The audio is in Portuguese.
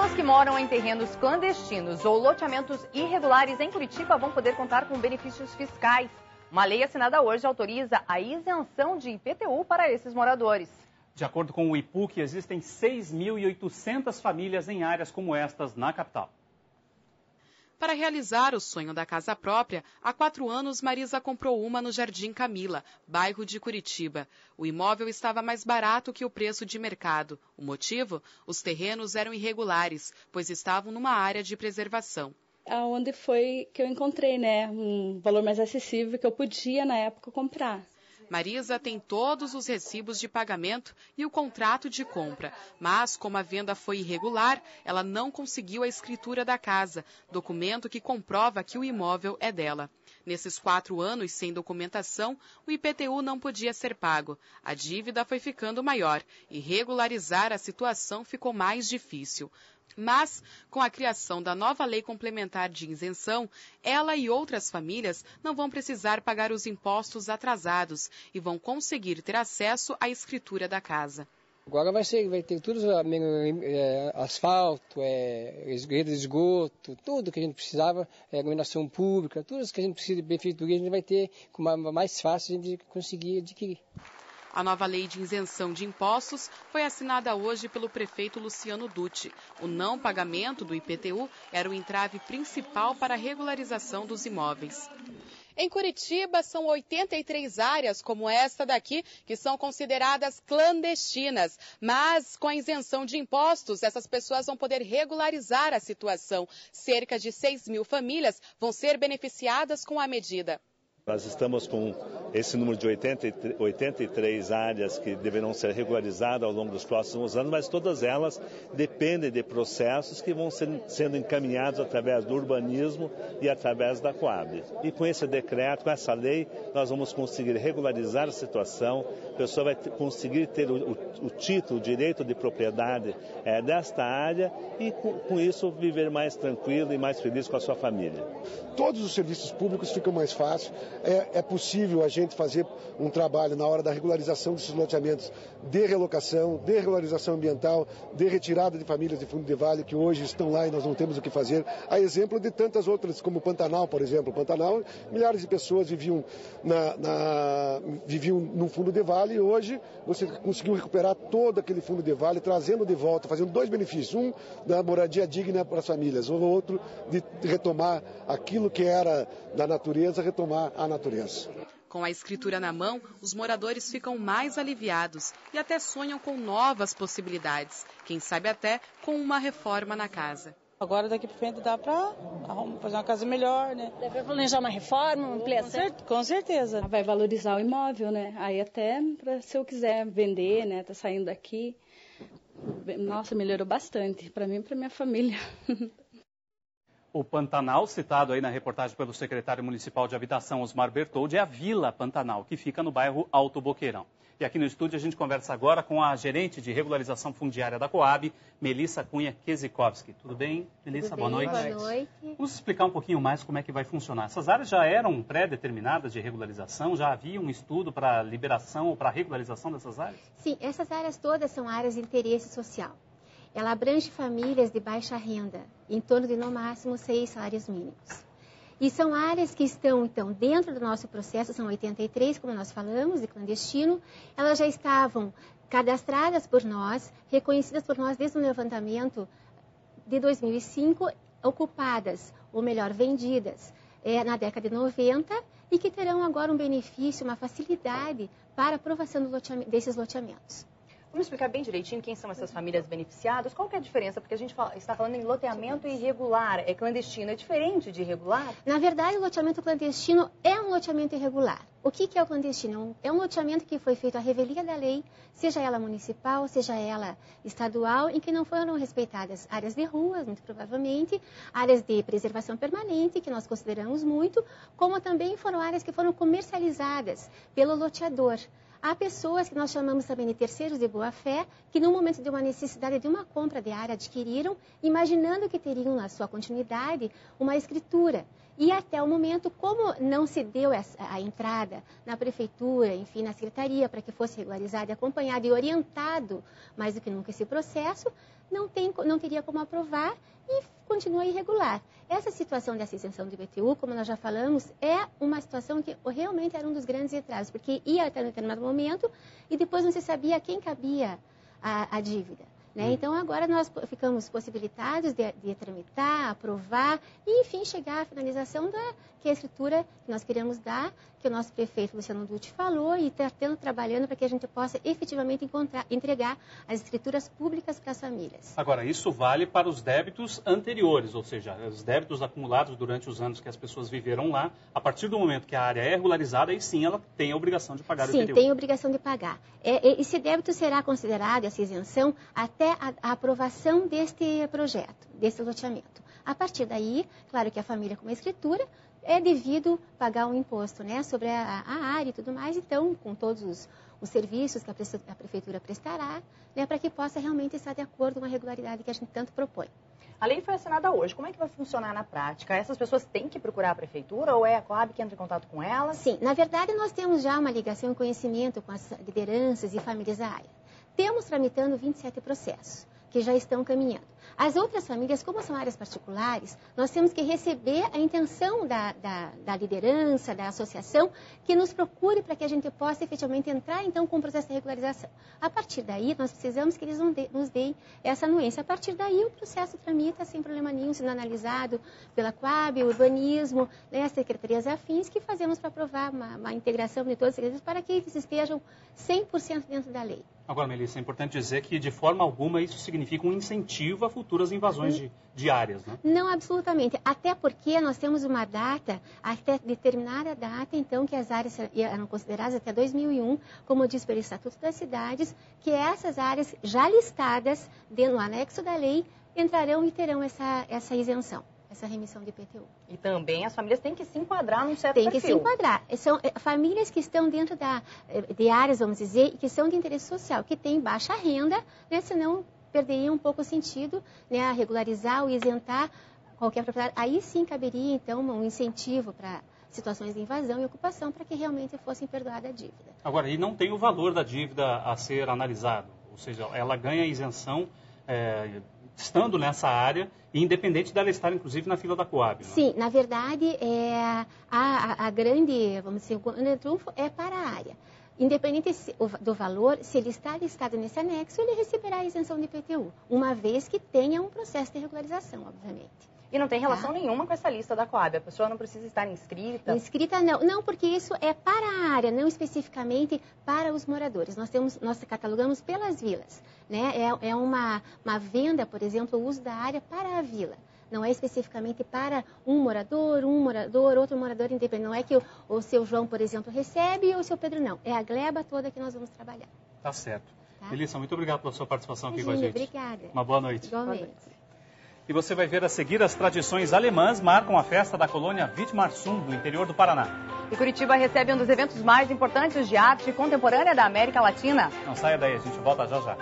Pessoas que moram em terrenos clandestinos ou loteamentos irregulares em Curitiba vão poder contar com benefícios fiscais. Uma lei assinada hoje autoriza a isenção de IPTU para esses moradores. De acordo com o IPUC, existem 6.800 famílias em áreas como estas na capital. Para realizar o sonho da casa própria, há 4 anos Marisa comprou uma no Jardim Camila, bairro de Curitiba. O imóvel estava mais barato que o preço de mercado. O motivo? Os terrenos eram irregulares, pois estavam numa área de preservação. Onde foi que eu encontrei, um valor mais acessível que eu podia, na época, comprar. Marisa tem todos os recibos de pagamento e o contrato de compra, mas como a venda foi irregular, ela não conseguiu a escritura da casa, documento que comprova que o imóvel é dela. Nesses 4 anos sem documentação, o IPTU não podia ser pago. A dívida foi ficando maior e regularizar a situação ficou mais difícil. Mas, com a criação da nova lei complementar de isenção, ela e outras famílias não vão precisar pagar os impostos atrasados e vão conseguir ter acesso à escritura da casa. Agora vai ter tudo, asfalto, rede de esgoto, tudo que a gente precisava, iluminação pública, tudo que a gente precisa de benfeitoria, a gente vai ter mais fácil de conseguir adquirir. A nova lei de isenção de impostos foi assinada hoje pelo prefeito Luciano Dutti. O não pagamento do IPTU era o entrave principal para a regularização dos imóveis. Em Curitiba, são 83 áreas como esta daqui que são consideradas clandestinas. Mas, com a isenção de impostos, essas pessoas vão poder regularizar a situação. Cerca de 6.000 famílias vão ser beneficiadas com a medida. Nós estamos com esse número de 83 áreas que deverão ser regularizadas ao longo dos próximos anos, mas todas elas dependem de processos que vão sendo encaminhados através do urbanismo e através da Coab. E com esse decreto, com essa lei, nós vamos conseguir regularizar a situação, a pessoa vai conseguir ter o título, o direito de propriedade desta área e com isso viver mais tranquilo e mais feliz com a sua família. Todos os serviços públicos ficam mais fáceis. É possível a gente fazer um trabalho na hora da regularização desses loteamentos de relocação, de regularização ambiental, de retirada de famílias de fundo de vale que hoje estão lá e nós não temos o que fazer. A exemplo de tantas outras, como Pantanal, por exemplo. Pantanal, milhares de pessoas viviam num fundo de vale e hoje você conseguiu recuperar todo aquele fundo de vale, trazendo de volta, fazendo 2 benefícios. Um, da moradia digna para as famílias, o outro, de retomar aquilo que era da natureza, retomar a natureza. Com a escritura na mão, os moradores ficam mais aliviados e até sonham com novas possibilidades. Quem sabe até com uma reforma na casa. Agora daqui para frente dá para fazer uma casa melhor, Dá para planejar uma reforma, uma ampliação? Com certeza. Vai valorizar o imóvel, Aí até se eu quiser vender, tá saindo daqui. Nossa, melhorou bastante para mim e para minha família. O Pantanal, citado aí na reportagem pelo secretário municipal de Habitação, Osmar Bertoldi, é a Vila Pantanal, que fica no bairro Alto Boqueirão. E aqui no estúdio a gente conversa agora com a gerente de regularização fundiária da Coab, Melissa Cunha Kesikowski. Tudo bem, Melissa? Boa noite. Boa noite. Vamos explicar um pouquinho mais como é que vai funcionar. Essas áreas já eram pré-determinadas de regularização? Já havia um estudo para liberação ou para regularização dessas áreas? Sim, essas áreas todas são áreas de interesse social. Ela abrange famílias de baixa renda, em torno de, no máximo, 6 salários mínimos. E são áreas que estão, então, dentro do nosso processo, são 83, como nós falamos, de clandestino. Elas já estavam cadastradas por nós, reconhecidas por nós desde o levantamento de 2005, ocupadas, ou melhor, vendidas, na década de 90, e que terão agora um benefício, uma facilidade para a aprovação desses loteamentos. Vamos explicar bem direitinho quem são essas famílias beneficiadas? Qual que é a diferença? Porque a gente está falando em loteamento irregular, é clandestino, é diferente de irregular? Na verdade, o loteamento clandestino é um loteamento irregular. O que é o clandestino? É um loteamento que foi feito à revelia da lei, seja ela municipal, seja ela estadual, em que não foram respeitadas áreas de ruas, muito provavelmente, áreas de preservação permanente, que nós consideramos muito, como também foram áreas que foram comercializadas pelo loteador. Há pessoas que nós chamamos também de terceiros de boa-fé, que no momento de uma necessidade de uma compra de área adquiriram, imaginando que teriam na sua continuidade uma escritura. E até o momento, como não se deu a entrada na prefeitura, enfim, na secretaria, para que fosse regularizado e acompanhado e orientado mais do que nunca esse processo, não teria como aprovar e continua irregular. Essa situação dessa isenção do IPTU, como nós já falamos, é uma situação que realmente era um dos grandes entraves, porque ia até um determinado momento e depois não se sabia a quem cabia a dívida. Né? Então, agora nós ficamos possibilitados de tramitar, aprovar e, enfim, chegar à finalização que é a escritura que nós queremos dar, que o nosso prefeito Luciano Dutti falou e está trabalhando para que a gente possa efetivamente entregar as escrituras públicas para as famílias. Agora, isso vale para os débitos anteriores, ou seja, os débitos acumulados durante os anos que as pessoas viveram lá. A partir do momento que a área é regularizada, aí sim ela tem a obrigação de pagar o IPTU. Sim, tem a obrigação de pagar. Esse débito será considerado, essa isenção, até a aprovação deste projeto, desse loteamento. A partir daí, claro que a família com uma escritura é devido pagar um imposto, né, sobre a área e tudo mais, então, com todos os serviços que a prefeitura prestará, né, para que possa realmente estar de acordo com a regularidade que a gente tanto propõe. A lei foi assinada hoje. Como é que vai funcionar na prática? Essas pessoas têm que procurar a prefeitura ou é a Coab que entra em contato com elas? Sim, na verdade nós temos já uma ligação e conhecimento com as lideranças e famílias da área. Temos tramitando 27 processos que já estão caminhando. As outras famílias, como são áreas particulares, nós temos que receber a intenção da liderança, da associação, que nos procure para que a gente possa efetivamente entrar, então, com o processo de regularização. A partir daí, nós precisamos que eles nos deem essa anuência. A partir daí, o processo tramita sem problema nenhum, sendo analisado pela Coab, o urbanismo, né, as secretarias afins, que fazemos para aprovar uma integração de todos os segredos para que eles estejam 100% dentro da lei. Agora, Melissa, é importante dizer que, de forma alguma, isso significa um incentivo a futuras invasões de áreas, né? Não, absolutamente. Até porque nós temos uma data, até determinada data, então, que as áreas eram consideradas até 2001, como diz pelo Estatuto das Cidades, que essas áreas já listadas no anexo da lei entrarão e terão essa isenção, essa remissão de IPTU. E também as famílias têm que se enquadrar num certo perfil. Tem que se enquadrar. São famílias que estão dentro de áreas, vamos dizer, que são de interesse social, que têm baixa renda, né, senão perderia um pouco o sentido, né, a regularizar ou isentar qualquer propriedade. Aí sim caberia, então, um incentivo para situações de invasão e ocupação para que realmente fossem perdoada a dívida. Agora, e não tem o valor da dívida a ser analisado, ou seja, ela ganha isenção estando nessa área, independente dela estar, inclusive, na fila da Coab. Né? Sim, na verdade, a grande, vamos dizer, o grande trunfo é para a área. Independente do valor, se ele está listado nesse anexo, ele receberá a isenção de IPTU, uma vez que tenha um processo de regularização, obviamente. E não tem relação nenhuma com essa lista da Coab? A pessoa não precisa estar inscrita? Inscrita não. Não, porque isso é para a área, não especificamente para os moradores. Nós catalogamos pelas vilas. Né? É uma venda, por exemplo, o uso da área para a vila. Não é especificamente para um morador, outro morador independente. Não é que o seu João, por exemplo, recebe ou o seu Pedro não. É a gleba toda que nós vamos trabalhar. Tá certo. Tá? Melissa, muito obrigado pela sua participação aqui com a gente. Obrigada. Uma boa noite. Igualmente. E você vai ver a seguir as tradições alemãs marcam a festa da colônia Wittmarsum, no interior do Paraná. E Curitiba recebe um dos eventos mais importantes de arte contemporânea da América Latina. Não saia daí, a gente volta já já.